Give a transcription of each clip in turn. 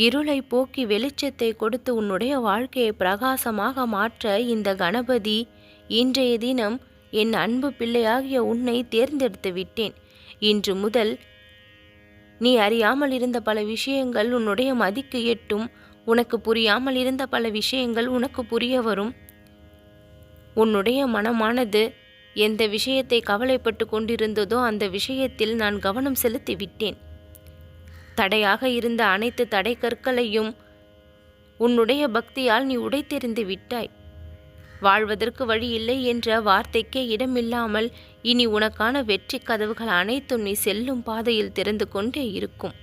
இருளை போக்கி வெளிச்சத்தை கொடுத்து உன்னுடைய வாழ்க்கையை பிரகாசமாக மாற்ற இந்த கணபதி இன்றைய தினம் என் அன்பு பிள்ளையாகிய உன்னை தேர்ந்தெடுத்து விட்டேன். இன்று முதல் நீ அறியாமல் இருந்த பல விஷயங்கள் உன்னுடைய மதிக்கு எட்டும். உனக்கு புரியாமல் இருந்த பல விஷயங்கள் உனக்கு புரிய வரும். உன்னுடைய மனமானது எந்த விஷயத்தை கவலைப்பட்டு கொண்டிருந்ததோ அந்த விஷயத்தில் நான் கவனம் செலுத்தி விட்டேன். தடையாக இருந்த அனைத்து தடை கற்களையும் உன்னுடைய பக்தியால் நீ உடைத்தெறிந்து விட்டாய். வாழ்வதற்கு வழி இல்லை என்ற வார்த்தைக்கே இடமில்லாமல் இனி உனக்கான வெற்றி கதவுகள் அனைத்தும் நீ செல்லும் பாதையில் திறந்து கொண்டே இருக்கும்.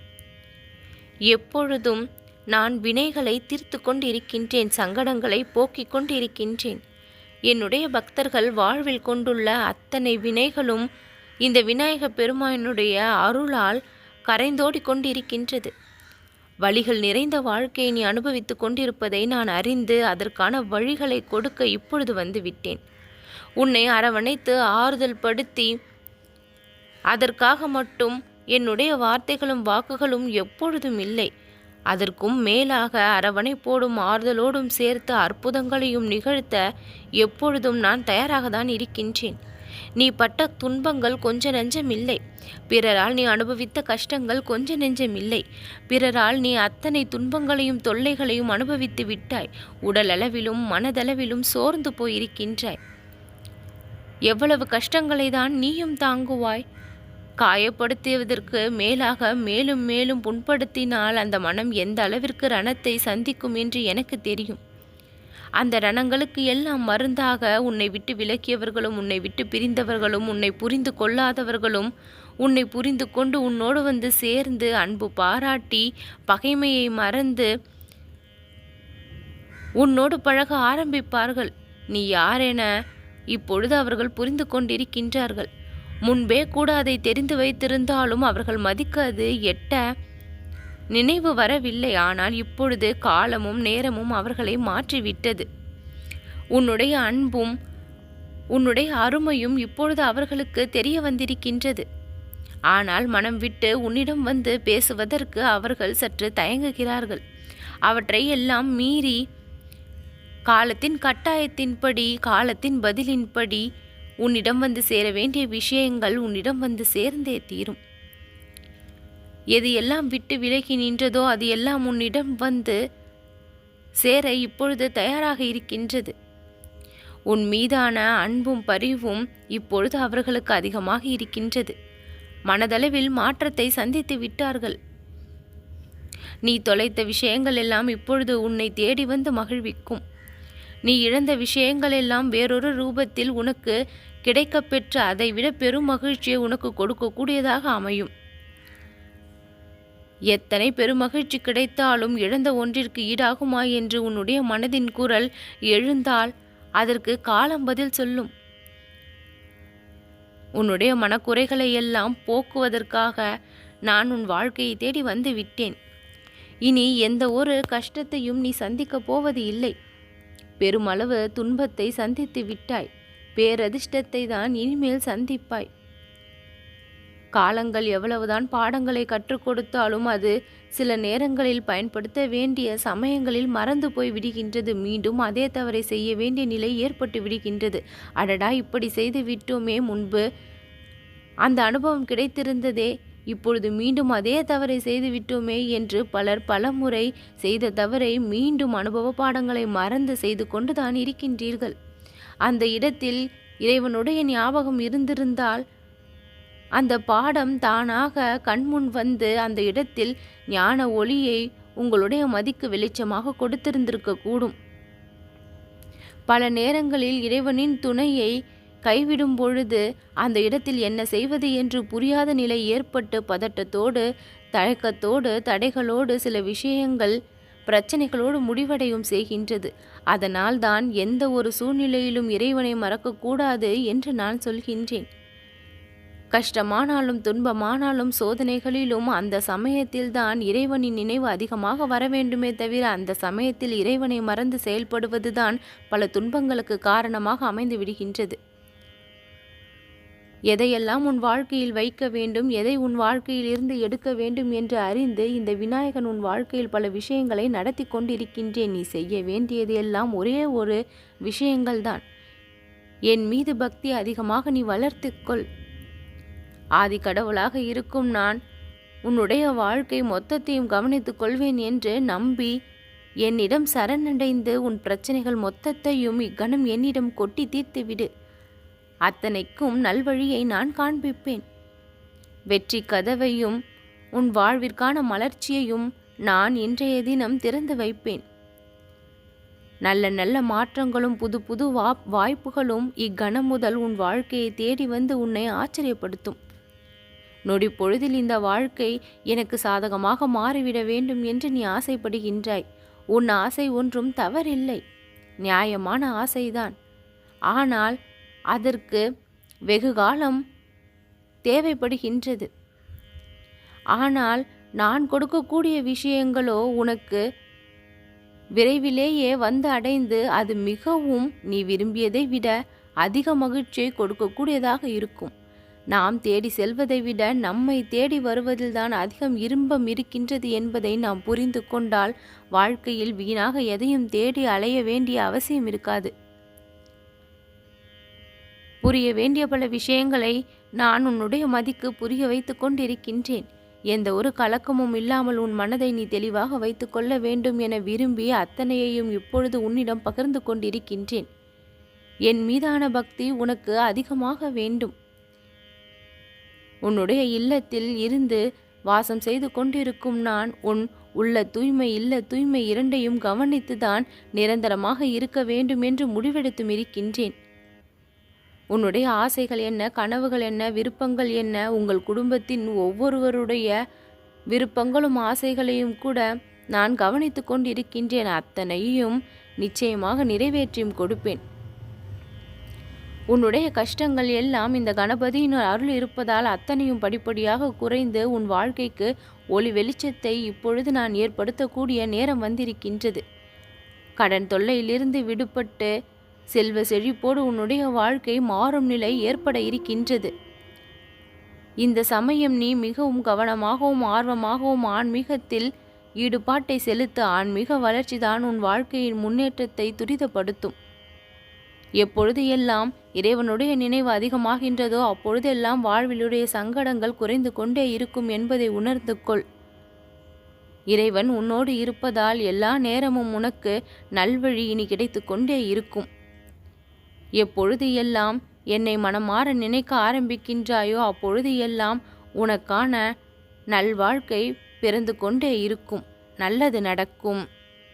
எப்பொழுதும் நான் வினைகளை தீர்த்து கொண்டிருக்கின்றேன், சங்கடங்களை போக்கிக் கொண்டிருக்கின்றேன். என்னுடைய பக்தர்கள் வாழ்வில் கொண்டுள்ள அத்தனை வினைகளும் இந்த விநாயக பெருமானுடைய அருளால் கரைந்தோடி கொண்டிருக்கின்றது. வழிகள் நிறைந்த வாழ்க்கையை நீ அனுபவித்து கொண்டிருப்பதை நான் அறிந்து அதற்கான வழிகளை கொடுக்க இப்பொழுது வந்து விட்டேன். உன்னை அரவணைத்து ஆறுதல் படுத்தி அதற்காக மட்டும் என்னுடைய வார்த்தைகளும் வாக்குகளும் எப்பொழுதும் இல்லை. அதற்கும் மேலாக அரவணைப்போடும் ஆறுதலோடும் சேர்த்து அற்புதங்களையும் நிகழ்த்த எப்பொழுதும் நான் தயாராக தான் இருக்கின்றேன். நீ பட்ட துன்பங்கள் கொஞ்ச நெஞ்சமில்லை. பிறரால் நீ அனுபவித்த கஷ்டங்கள் கொஞ்ச நெஞ்சமில்லை. பிறரால் நீ அத்தனை துன்பங்களையும் தொல்லைகளையும் அனுபவித்து விட்டாய். உடலளவிலும் மனதளவிலும் சோர்ந்து போயிருக்கின்றாய். எவ்வளவு கஷ்டங்களை தான் நீயும் தாங்குவாய்? காயப்படுத்துவதற்கு மேலாக மேலும் மேலும் புண்படுத்தினால் அந்த மனம் எந்த அளவிற்கு ரணத்தை சந்திக்கும் என்று எனக்கு தெரியும். அந்த ரணங்களுக்கு எல்லாம் மருந்தாக உன்னை விட்டு விலக்கியவர்களும் உன்னை விட்டு பிரிந்தவர்களும் உன்னை புரிந்து கொள்ளாதவர்களும் உன்னை புரிந்து கொண்டு உன்னோடு வந்து சேர்ந்து அன்பு பாராட்டி பகைமையை மறந்து உன்னோடு பழக ஆரம்பிப்பார்கள். நீ யாரென இப்பொழுது அவர்கள் புரிந்து கொண்டிருக்கின்றார்கள். முன்பே கூட அதை தெரிந்து வைத்திருந்தாலும் அவர்கள் மதிக்க அது எட்ட நினைவு வரவில்லை. ஆனால் இப்பொழுது காலமும் நேரமும் அவர்களை மாற்றிவிட்டது. உன்னுடைய அன்பும் உன்னுடைய அருமையும் இப்பொழுது அவர்களுக்கு தெரிய வந்திருக்கின்றது. ஆனால் மனம் விட்டு உன்னிடம் வந்து பேசுவதற்கு அவர்கள் சற்று தயங்குகிறார்கள். அவற்றை எல்லாம் மீறி காலத்தின் கட்டாயத்தின்படி காலத்தின் பதிலின்படி உன்னிடம் வந்து சேர வேண்டிய விஷயங்கள் உன்னிடம் வந்து சேர்ந்தே தீரும். எது எல்லாம் விட்டு விலகி நின்றதோ அது எல்லாம் உன்னிடம் வந்து சேர இப்பொழுது தயாராக இருக்கின்றது. உன் மீதான அன்பும் பரிவும் இப்பொழுது அவர்களுக்கு அதிகமாக இருக்கின்றது. மனதளவில் மாற்றத்தை சந்தித்து விட்டார்கள். நீ தொலைத்த விஷயங்கள் எல்லாம் இப்பொழுது உன்னை தேடி வந்து மகிழ்விக்கும். நீ இழந்த விஷயங்கள் எல்லாம் வேறொரு ரூபத்தில் உனக்கு கிடைக்கப்பெற்ற அதைவிட பெரும் மகிழ்ச்சியை உனக்கு கொடுக்கக்கூடியதாக அமையும். எத்தனை பெருமகிழ்ச்சி கிடைத்தாலும் இழந்த ஒன்றிற்கு ஈடாகுமா என்று உன்னுடைய மனதின் குரல் எழுந்தால் அதற்கு காலம் பதில் சொல்லும். உன்னுடைய மனக்குறைகளை எல்லாம் போக்குவதற்காக நான் உன் வாழ்க்கையை தேடி வந்து விட்டேன். இனி எந்த ஒரு கஷ்டத்தையும் நீ சந்திக்கப் போவது இல்லை. பெருமளவு துன்பத்தை சந்தித்து விட்டாய். பேரதிர்ஷ்டத்தை தான் இனிமேல் சந்திப்பாய். காலங்கள் எவ்வளவுதான் பாடங்களை கற்றுக் கொடுத்தாலும் அது சில நேரங்களில் பயன்படுத்த வேண்டிய சமயங்களில் மறந்து போய் விடுகின்றது. மீண்டும் அதே தவறை செய்ய வேண்டிய நிலை ஏற்பட்டு விடுகின்றது. அடடா, இப்படி செய்து விட்டோமே, முன்பு அந்த அனுபவம் கிடைத்திருந்ததே, இப்பொழுது மீண்டும் அதே தவறை செய்து விட்டோமே என்று பலர் பலமுறை செய்த தவறை மீண்டும் அனுபவ பாடங்களை மறந்து செய்து கொண்டுதான் இருக்கின்றீர்கள். அந்த இடத்தில் இறைவனுடைய ஞாபகம் இருந்திருந்தால் அந்த பாடம் தானாக கண்முன் வந்து அந்த இடத்தில் ஞான ஒளியை உங்களுடைய மதிக்கு வெளிச்சமாக கொடுத்திருந்திருக்க கூடும். பல நேரங்களில் இறைவனின் துணையை கைவிடும் பொழுது அந்த இடத்தில் என்ன செய்வது என்று புரியாத நிலை ஏற்பட்டு பதட்டத்தோடு தயக்கத்தோடு தடைகளோடு சில விஷயங்கள் பிரச்சனைகளோடு முடிவடையும் செய்கின்றது. அதனால் தான் எந்த ஒரு சூழ்நிலையிலும் இறைவனை மறக்கக்கூடாது என்று நான் சொல்கின்றேன். கஷ்டமானாலும் துன்பமானாலும் சோதனைகளிலும் அந்த சமயத்தில்தான் இறைவனின் நினைவு அதிகமாக வர வேண்டுமே தவிர அந்த சமயத்தில் இறைவனை மறந்து செயல்படுவதுதான் பல துன்பங்களுக்கு காரணமாக அமைந்து விடுகின்றது. எதையெல்லாம் உன் வாழ்க்கையில் வைக்க வேண்டும், எதை உன் வாழ்க்கையில் இருந்து எடுக்க வேண்டும் என்று அறிந்து இந்த விநாயகன் உன் வாழ்க்கையில் பல விஷயங்களை நடத்தி கொண்டிருக்கின்றேன். நீ செய்ய வேண்டியது எல்லாம் ஒரே ஒரு விஷயங்கள்தான். என் மீது பக்தி அதிகமாக நீ வளர்த்துக்கொள். ஆதி கடவுளாக இருக்கும் நான் உன்னுடைய வாழ்க்கை மொத்தத்தையும் கவனித்துக் கொள்வேன் என்று நம்பி என்னிடம் சரணடைந்து உன் பிரச்சனைகள் மொத்தத்தையும் இக்கணம் என்னிடம் கொட்டி தீர்த்துவிடு. அத்தனைக்கும் நல்வழியை நான் காண்பிப்பேன். வெற்றி கதவையும் உன் வாழ்விற்கான மலர்ச்சியையும் நான் இன்றைய தினம் திறந்து வைப்பேன். நல்ல நல்ல மாற்றங்களும் புது புது வாய்ப்புகளும் இக்கணம் முதல் உன் வாழ்க்கையை தேடி வந்து உன்னை ஆச்சரியப்படுத்தும். நொடி பொழுதில் இந்த வாழ்க்கை எனக்கு சாதகமாக மாறிவிட வேண்டும் என்று நீ ஆசைப்படுகின்றாய். உன் ஆசை ஒன்றும் தவறில்லை, நியாயமான ஆசைதான். ஆனால் அதற்கு வெகு காலம் தேவைப்படுகின்றது. ஆனால் நான் கொடுக்கக்கூடிய விஷயங்களோ உனக்கு விரைவிலேயே வந்து அடைந்து அது மிகவும் நீ விரும்பியதை விட அதிக மகிழ்ச்சியை கொடுக்கக்கூடியதாக இருக்கும். நாம் தேடி செல்வதை விட நம்மை தேடி வருவதில்தான் அதிகம் இன்பம் இருக்கின்றது என்பதை நாம் புரிந்து கொண்டால் வாழ்க்கையில் வீணாக எதையும் தேடி அலைய வேண்டிய அவசியம் இருக்காது. புரிய வேண்டிய பல விஷயங்களை நான் உன்னுடைய மதிக்கு புரிய வைத்து கொண்டிருக்கின்றேன். எந்த ஒரு கலக்கமும் இல்லாமல் உன் மனதை நீ தெளிவாக வைத்து கொள்ள வேண்டும் என விரும்பி அத்தனையையும் இப்பொழுது உன்னிடம் பகிர்ந்து கொண்டிருக்கின்றேன். என் மீதான பக்தி உனக்கு அதிகமாக வேண்டும். உன்னுடைய இல்லத்தில் இருந்து வாசம் செய்து கொண்டிருக்கும் நான் உன் உள்ள தூய்மை இல்ல தூய்மை இரண்டையும் கவனித்துதான் நிரந்தரமாக இருக்க வேண்டும் என்று முடிவெடுத்தும் இருக்கின்றேன். உன்னுடைய ஆசைகள் என்ன, கனவுகள் என்ன, விருப்பங்கள் என்ன, உங்கள் குடும்பத்தின் ஒவ்வொருவருடைய விருப்பங்களும் ஆசைகளையும் கூட நான் கவனித்து கொண்டிருக்கின்றேன். அத்தனையும் நிச்சயமாக நிறைவேற்றியும் கொடுப்பேன். உன்னுடைய கஷ்டங்கள் எல்லாம் இந்த கணபதியின் அருள் இருப்பதால் அத்தனையும் படிப்படியாக குறைந்து உன் வாழ்க்கைக்கு ஒளி வெளிச்சத்தை இப்பொழுது நான் ஏற்படுத்தக்கூடிய நேரம் வந்திருக்கின்றது. கடன் தொல்லையிலிருந்து விடுபட்டு செல்வ செழிப்போடு உன்னுடைய வாழ்க்கை மாறும் நிலை ஏற்பட இருக்கின்றது. இந்த சமயம் நீ மிகவும் கவனமாகவும் ஆர்வமாகவும் ஆன்மீகத்தில் ஈடுபாட்டை செலுத்த. ஆன்மீக வளர்ச்சி தான் உன் வாழ்க்கையின் முன்னேற்றத்தை துரிதப்படுத்தும். எப்பொழுது எல்லாம் இறைவனுடைய நினைவு அதிகமாகின்றதோ அப்பொழுதெல்லாம் வாழ்விலுடைய சங்கடங்கள் குறைந்து கொண்டே இருக்கும் என்பதை உணர்ந்து கொள். இறைவன் உன்னோடு இருப்பதால் எல்லா நேரமும் உனக்கு நல்வழி இனி கிடைத்து கொண்டே இருக்கும். எப்பொழுது எல்லாம் என்னை மனமாற நினைக்க ஆரம்பிக்கின்றாயோ அப்பொழுது எல்லாம் உனக்கான நல்வாழ்க்கை பிறந்து கொண்டே இருக்கும். நல்லது நடக்கும்.